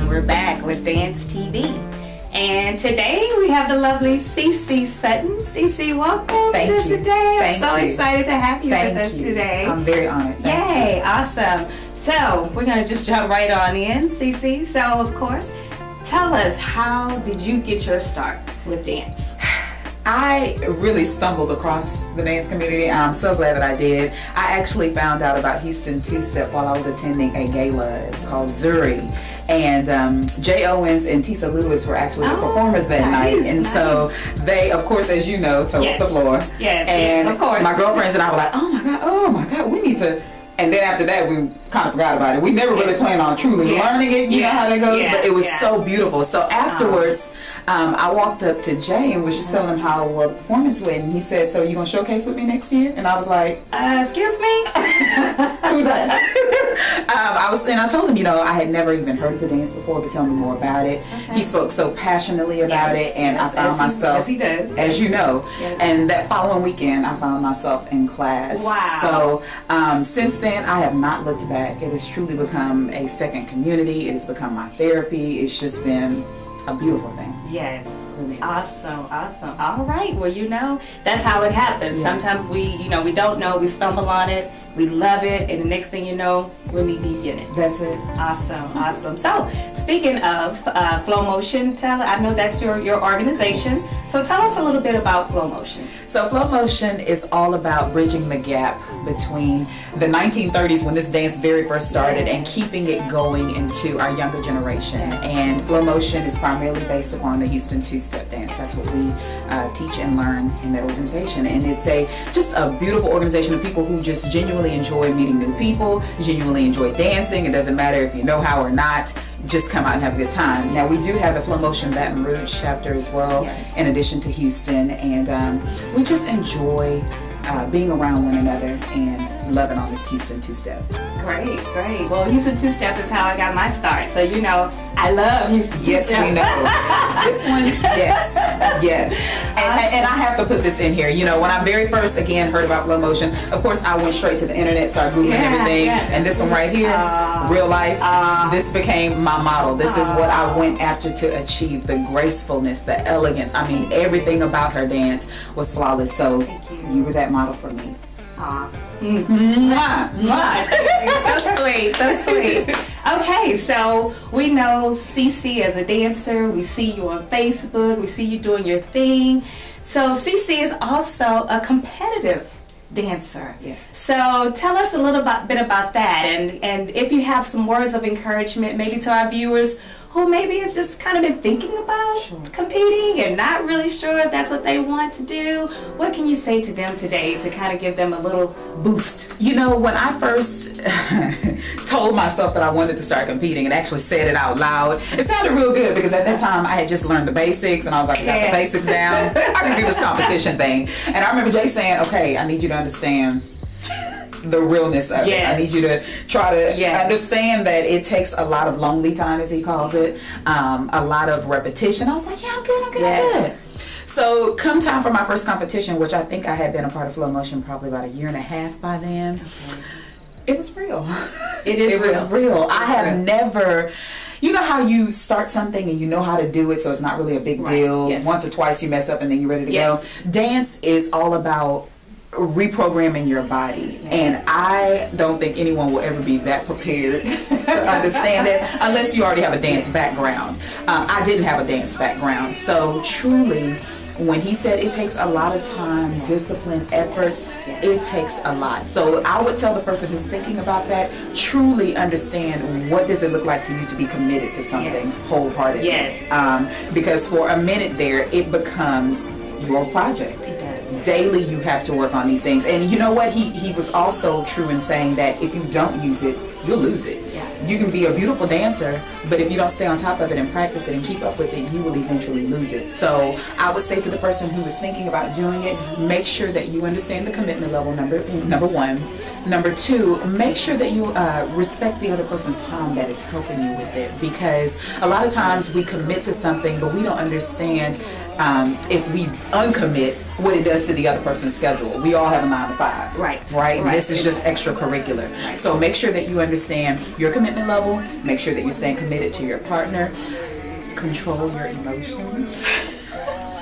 We're back with Dance TV. And today we have the lovely Cece Sutton. Cece, welcome Thank to you. today. I'm Thank so you. excited to have you Thank with us you. today. I'm very honored. Yay, awesome. So we're going to just jump right on in, Cece. So, of course, tell us, how did you get your start with dance? I really stumbled across the dance community. I'm so glad that I did. I actually found out about Houston Two-Step while I was attending a gala. It's called Zuri. And Jay Owens and Tisa Lewis were actually the performers that night. And so they, of course, as you know, took the floor. Yes, and of course. My girlfriends and I were like, oh my God, we need to. And then after that, we kind of forgot about it. We never really planned on truly learning it. You know how that goes? But it was so beautiful. So afterwards, I walked up to Jay and was just telling him how well the performance went. And he said, so you going to showcase with me next year? And I was like, excuse me? Who's that? I told him, I had never even heard of the dance before, but tell me more about it. Okay. He spoke so passionately about it, and I found myself, as you know, and that following weekend, I found myself in class. Wow. So since then, I have not looked back. It has truly become a second community. It has become my therapy. It's just been a beautiful thing. Yes. Awesome. All right. Well, that's how it happens. Yeah. Sometimes we don't know. We stumble on it. We love it, and the next thing you know, we're knee deep in it. That's it. Awesome. So, speaking of Flow Motion, I know that's your organization. So, tell us a little bit about Flow Motion. So, Flow Motion is all about bridging the gap between the 1930s when this dance very first started and keeping it going into our younger generation. And Flow Motion is primarily based upon the Houston Two-Step dance. That's what we teach and learn in that organization. And it's just a beautiful organization of people who just genuinely enjoy meeting new people, genuinely enjoy dancing. It doesn't matter if you know how or not, just come out and have a good time. Now, we do have the Flow Motion Baton Rouge chapter as well, in addition to Houston, and we just enjoy being around one another and loving on this Houston Two-Step. Great. Well, Houston Two-Step is how I got my start, so I love Houston Two-Step. Yes, we know. This one, yes. And I have to put this in here. When I very first, again, heard about Flow Motion, of course, I went straight to the internet, started Googling everything, and this one right here, real life, this became my model. This is what I went after to achieve, the gracefulness, the elegance. I mean, everything about her dance was flawless, so you were that model for me. So sweet. Okay, so we know Cece as a dancer. We see you on Facebook. We see you doing your thing. So Cece is also a competitive dancer. Yeah. So tell us a little bit about that, and if you have some words of encouragement maybe to our viewers who maybe have just kind of been thinking about competing and not really sure if that's what they want to do. What can you say to them today to kind of give them a little boost? When I first told myself that I wanted to start competing and actually said it out loud, it sounded real good because at that time I had just learned the basics and I was like, I got the basics down. I can do this competition thing. And I remember Jay saying, okay, I need you to understand the realness of it. I need you to try to understand that it takes a lot of lonely time, as he calls it, a lot of repetition. I was like, I'm good. So come time for my first competition, which I think I had been a part of Flow Motion probably about 1.5 years by then, it was real. It was real. I have never... You know how you start something and you know how to do it, so it's not really a big deal. Once or twice you mess up and then you're ready to go. Dance is all about reprogramming your body, and I don't think anyone will ever be that prepared to understand it unless you already have a dance background. I didn't have a dance background, so truly when he said it takes a lot of time, discipline, efforts, it takes a lot. So I would tell the person who's thinking about that, truly understand what does it look like to you to be committed to something wholeheartedly. Because for a minute there, it becomes your project. Daily you have to work on these things. And you know what? He was also true in saying that if you don't use it, you'll lose it. You can be a beautiful dancer, but if you don't stay on top of it and practice it and keep up with it, you will eventually lose it. So I would say to the person who is thinking about doing it, make sure that you understand the commitment level, number one. Number two, make sure that you respect the other person's time that is helping you with it, because a lot of times we commit to something, but we don't understand if we uncommit, what it does to the other person's schedule. We all have a 9 to 5. Right? And this is just extracurricular. Right. So make sure that you understand your commitment level. Make sure that you're staying committed to your partner. Control your emotions.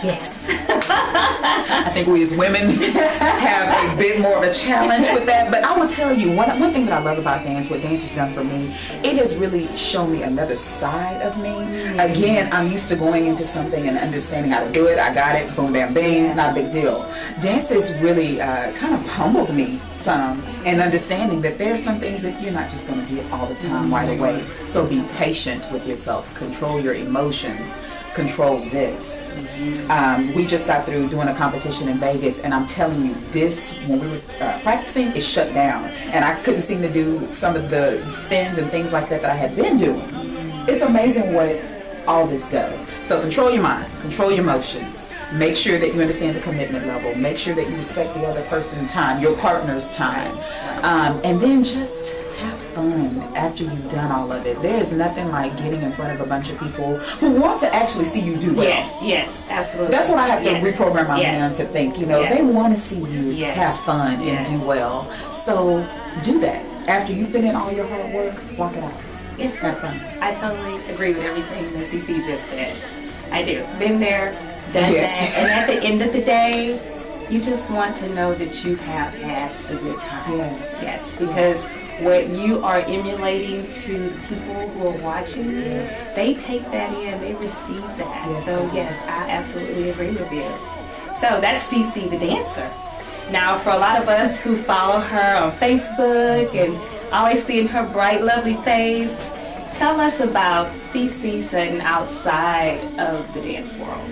Yes. I think we as women have a bit more of a challenge with that. But I will tell you, one thing that I love about dance, what dance has done for me, it has really shown me another side of me. Again, I'm used to going into something and understanding how to do it. I got it, boom, bam, bang, not a big deal. Dance has really kind of humbled me some, and understanding that there are some things that you're not just going to get all the time right away. So be patient with yourself. Control your emotions. Control this. We just got through doing a competition in Vegas, and I'm telling you, this, when we were practicing, it shut down, and I couldn't seem to do some of the spins and things like that I had been doing. It's amazing what all this does. So control your mind, control your emotions, make sure that you understand the commitment level, make sure that you respect the other person's time, your partner's time, and then just have fun after you've done all of it. There is nothing like getting in front of a bunch of people who want to actually see you do well. Yes, absolutely. That's what I have to reprogram my mind to think. They want to see you have fun and do well. So do that. After you've put in all your hard work, block it out. Yes, have fun. I totally agree with everything that CC just said. I do. Been there, done that. And at the end of the day, you just want to know that you have had a good time. Yes. Because what you are emulating to the people who are watching you, they take that in, they receive that. So yes, I absolutely agree with you. So that's CC the dancer. Now for a lot of us who follow her on Facebook and always seeing her bright, lovely face, tell us about CC Sutton outside of the dance world.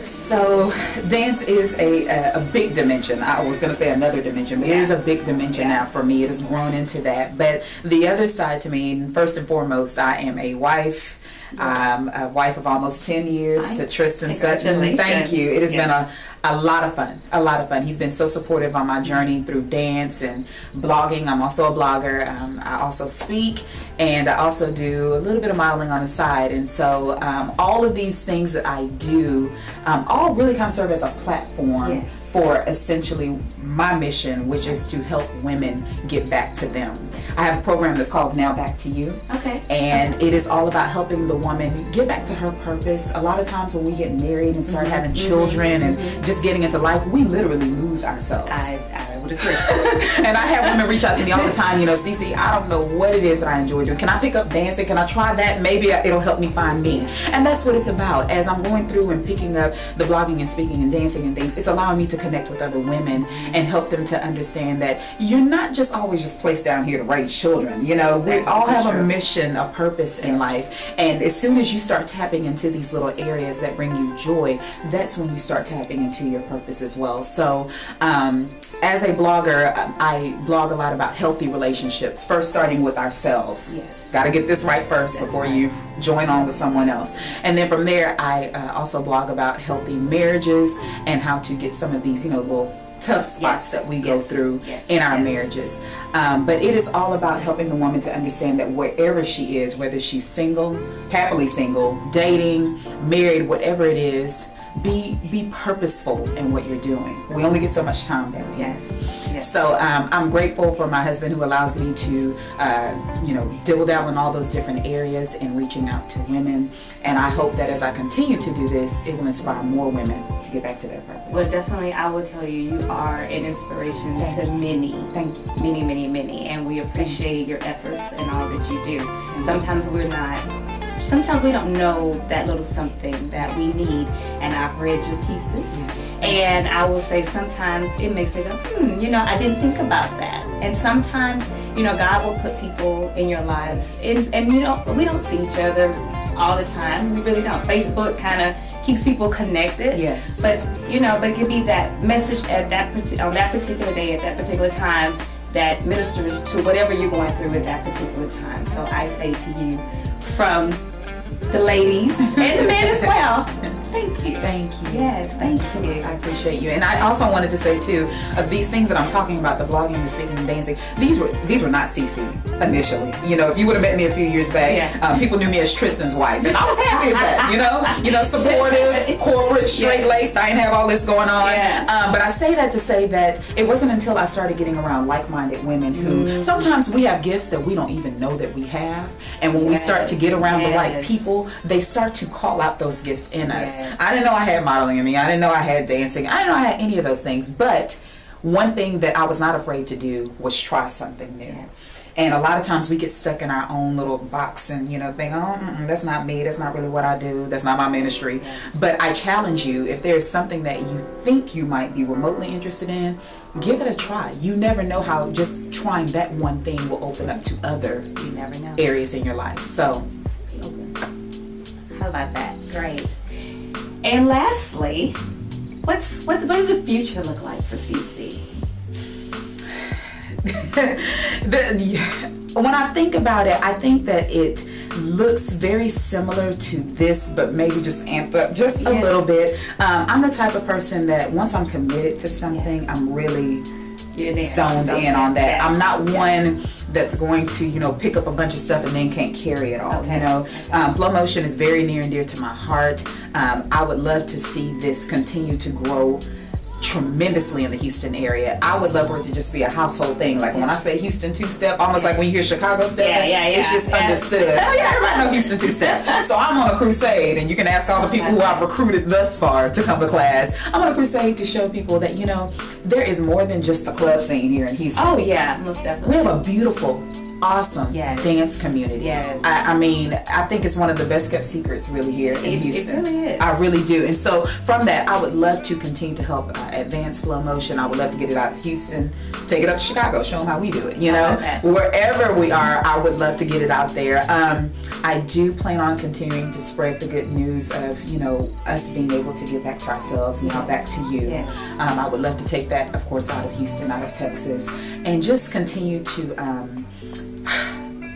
So dance is a big dimension. I was going to say another dimension, but it is a big dimension now for me. It has grown into that. But the other side to me, first and foremost, I am a wife. I'm a wife of almost 10 years to Tristan Sutton. Thank you. It has been a lot of fun. He's been so supportive on my journey through dance and blogging. I'm also a blogger. I also speak, and I also do a little bit of modeling on the side. And so all of these things that I do all really kind of serve as a platform for essentially my mission, which is to help women get back to them. I have a program that's called Now Back to You. And it is all about helping the woman get back to her purpose. A lot of times when we get married and start having children and just getting into life, we literally lose ourselves. I would agree. And I have women reach out to me all the time, CC, I don't know what it is that I enjoy doing. Can I pick up dancing? Can I try that? Maybe it'll help me find me. And that's what it's about. As I'm going through and picking up the blogging and speaking and dancing and things, it's allowing me to connect with other women and help them to understand that you're not just always just placed down here to raise children. We all have a mission, a purpose in life. And as soon as you start tapping into these little areas that bring you joy, that's when you start tapping into your purpose as well. So as a blogger, I blog a lot about healthy relationships, first starting with ourselves. Got to get this right first before you join on with someone else. And then from there, I also blog about healthy marriages and how to get some of these, little tough spots that we go through in our marriages. But it is all about helping the woman to understand that wherever she is, whether she's single, happily single, dating, married, whatever it is, be purposeful in what you're doing. We only get so much time down here. So I'm grateful for my husband who allows me to, dibble-dabble in all those different areas and reaching out to women. And I hope that as I continue to do this, it will inspire more women to get back to their purpose. Well, definitely, I will tell you, you are an inspiration to many. Thank you. Many, many, many. And we appreciate your efforts and all that you do. And sometimes we don't know that little something that we need. And I've read your pieces. And I will say sometimes it makes me go, I didn't think about that. And sometimes, God will put people in your lives. And we don't see each other all the time. We really don't. Facebook kind of keeps people connected. But, but it could be that message on that particular day, at that particular time, that ministers to whatever you're going through at that particular time. So I say to you, from the ladies and the men as well, Aw, thank you. Thank you. Yes, thank you. I appreciate you. And I also wanted to say too, these things that I'm talking about, the blogging, the speaking, and dancing, these were not CC initially. You know, if you would have met me a few years back, people knew me as Tristan's wife, and I was happy as that. You know, supportive, corporate, straight laced. I didn't have all this going on. Yeah. But I say that to say that it wasn't until I started getting around like-minded women who sometimes we have gifts that we don't even know that we have, and when we start to get around the right people, they start to call out those gifts in us. I didn't know I had modeling in me. I didn't know I had dancing. I didn't know I had any of those things. But one thing that I was not afraid to do was try something new. And a lot of times we get stuck in our own little box and, you know, think, oh, that's not me. That's not really what I do. That's not my ministry. But I challenge you, if there's something that you think you might be remotely interested in, give it a try. You never know how just trying that one thing will open up to other areas in your life. So, how about that? Great. And lastly, what does the future look like for CC? When I think about it, I think that it looks very similar to this, but maybe just amped up just a little bit. I'm the type of person that once I'm committed to something, I'm really zoned in on that. I'm not one that's going to, you know, pick up a bunch of stuff and then can't carry it all. You know, Flow Motion is very near and dear to my heart. I would love to see this continue to grow tremendously in the Houston area. I would love for it to just be a household thing. Like when I say Houston two-step, almost like when you hear Chicago step, it's just understood. Oh yeah, everybody knows Houston two-step. So I'm on a crusade, and you can ask all the people who I've recruited thus far to come to class. I'm on a crusade to show people that, you know, there is more than just the club scene here in Houston. Oh yeah, most definitely. We have a beautiful, awesome dance community. I mean, I think it's one of the best kept secrets really here in Houston. It really is. I really do. And so from that, I would love to continue to help advance Flow Motion. I would love to get it out of Houston, take it up to Chicago, show them how we do it. You know, wherever we are, I would love to get it out there. I do plan on continuing to spread the good news of, you know, us being able to get back to ourselves, now back to you. I would love to take that, of course, out of Houston, out of Texas, and just continue to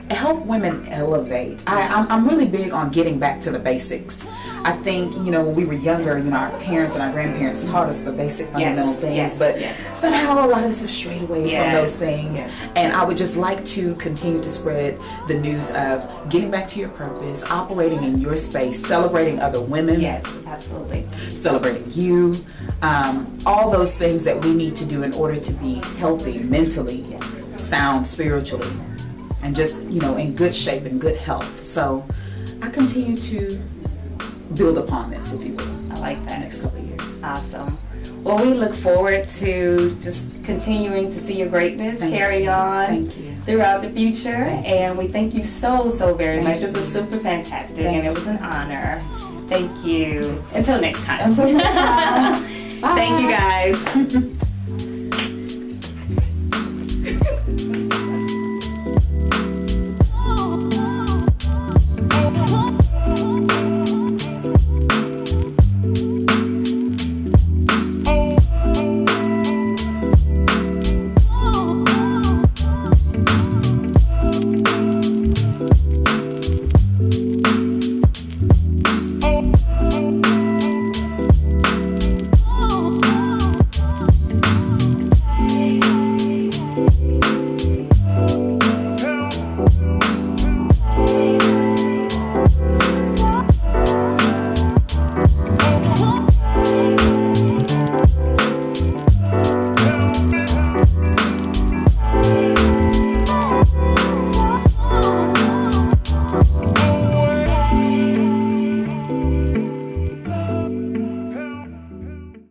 help women elevate. I'm really big on getting back to the basics. I think, you know, when we were younger, you know, our parents and our grandparents taught us the basic fundamental things, but somehow a lot of us have strayed away from those things. And I would just like to continue to spread the news of getting back to your purpose, operating in your space, celebrating other women. Yes, absolutely. Celebrating you. All those things that we need to do in order to be healthy mentally, sound spiritually, and just, you know, in good shape and good health. So I continue to build upon this, if you will. I like that. Next couple of years. Awesome. Well, we look forward to just continuing to see your greatness carry on throughout the future. And we thank you so very much. This was super fantastic, and it was an honor. Thank you. Until next time. Until next time. Thank you, guys.